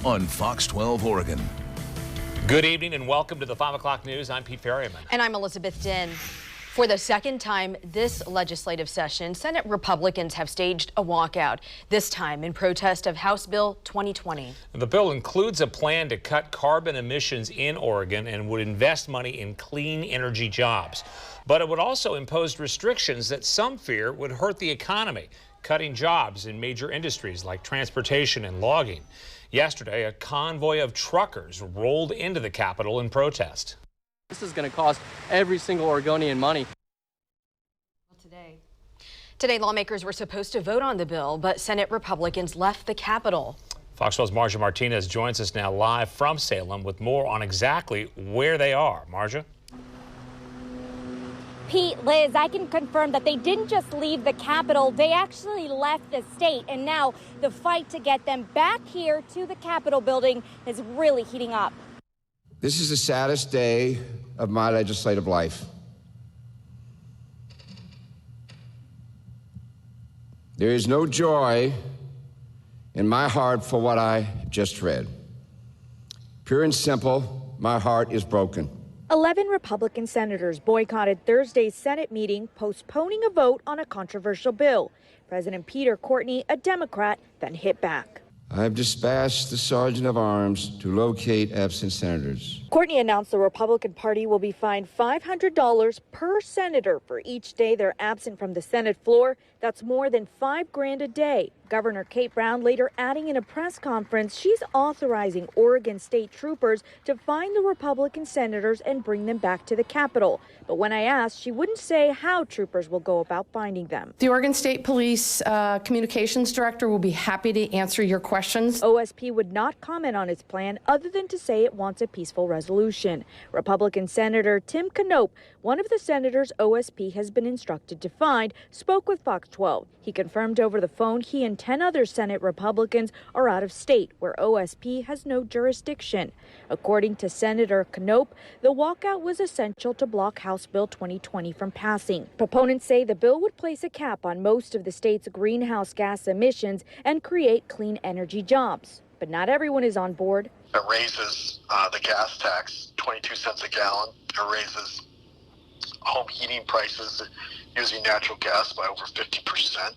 on Fox 12 Oregon. Good evening and welcome to the 5 o'clock news. I'm Pete Ferryman. And I'm Elizabeth Dinh. For the second time this legislative session, Senate Republicans have staged a walkout, this time in protest of House Bill 2020. The bill includes a plan to cut carbon emissions in Oregon and would invest money in clean energy jobs. But it would also impose restrictions that some fear would hurt the economy, cutting jobs in major industries like transportation and logging. Yesterday, a convoy of truckers rolled into the Capitol in protest. This is going to cost every single Oregonian money. Today, lawmakers were supposed to vote on the bill, but Senate Republicans left the Capitol. Fox 12's Marja Martinez joins us now live from Salem with more on exactly where they are. Marja? Pete, Liz, I can confirm that they didn't just leave the Capitol, they actually left the state. And now the fight to get them back here to the Capitol building is really heating up. This is the saddest day of my legislative life. There is no joy in my heart for what I just read. Pure and simple, my heart is broken. 11 Republican senators boycotted Thursday's Senate meeting, postponing a vote on a controversial bill. President Peter Courtney, a Democrat, then hit back. I have dispatched the Sergeant of Arms to locate absent senators. Courtney announced the Republican Party will be fined $500 per senator for each day they're absent from the Senate floor. That's more than $5,000 a day. Governor Kate Brown later adding in a press conference she's authorizing Oregon state troopers to find the Republican senators and bring them back to the Capitol. But when I asked, she wouldn't say how troopers will go about finding them. The Oregon State Police Communications Director will be happy to answer your questions. OSP would not comment on its plan other than to say it wants a peaceful resolution. Republican Senator Tim Knopp, one of the senators OSP has been instructed to find, spoke with Fox 12. He confirmed over the phone he and 10 other Senate Republicans are out of state, where OSP has no jurisdiction. According to Senator Knopp, the walkout was essential to block House Bill 2020 from passing. Proponents say the bill would place a cap on most of the state's greenhouse gas emissions and create clean energy jobs. But not everyone is on board. It raises the gas tax 22 cents a gallon. It raises home heating prices using natural gas by over 50%.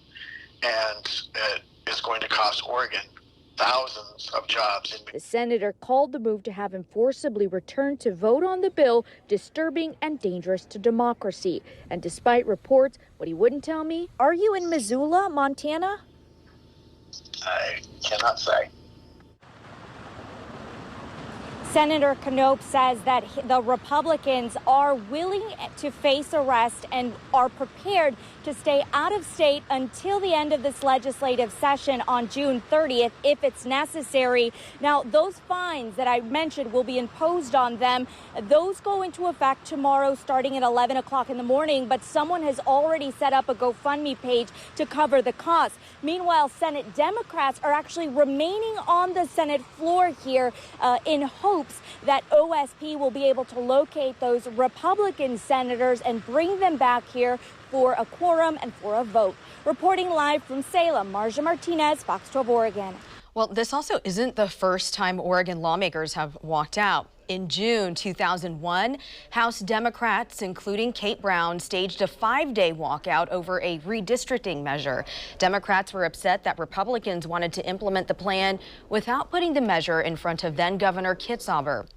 And it is going to cost Oregon thousands of jobs. The senator called the move to have him forcibly returned to vote on the bill disturbing and dangerous to democracy. And despite reports, what he wouldn't tell me, are you in Missoula, Montana? I cannot say. Senator Knopp says that the Republicans are willing to face arrest and are prepared to stay out of state until the end of this legislative session on June 30th, if it's necessary. Now, those fines that I mentioned will be imposed on them. Those go into effect tomorrow starting at 11 o'clock in the morning, but someone has already set up a GoFundMe page to cover the cost. Meanwhile, Senate Democrats are actually remaining on the Senate floor here in hopes that OSP will be able to locate those Republican senators and bring them back here for a quorum and for a vote. Reporting live from Salem, Marja Martinez, Fox 12 Oregon. Well, this also isn't the first time Oregon lawmakers have walked out. In June 2001, House Democrats, including Kate Brown, staged a 5-day walkout over a redistricting measure. Democrats were upset that Republicans wanted to implement the plan without putting the measure in front of then-Governor Kitzhaber.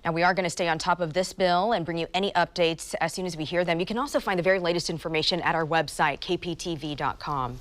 Now, we are going to stay on top of this bill and bring you any updates as soon as we hear them. You can also find the very latest information at our website, kptv.com.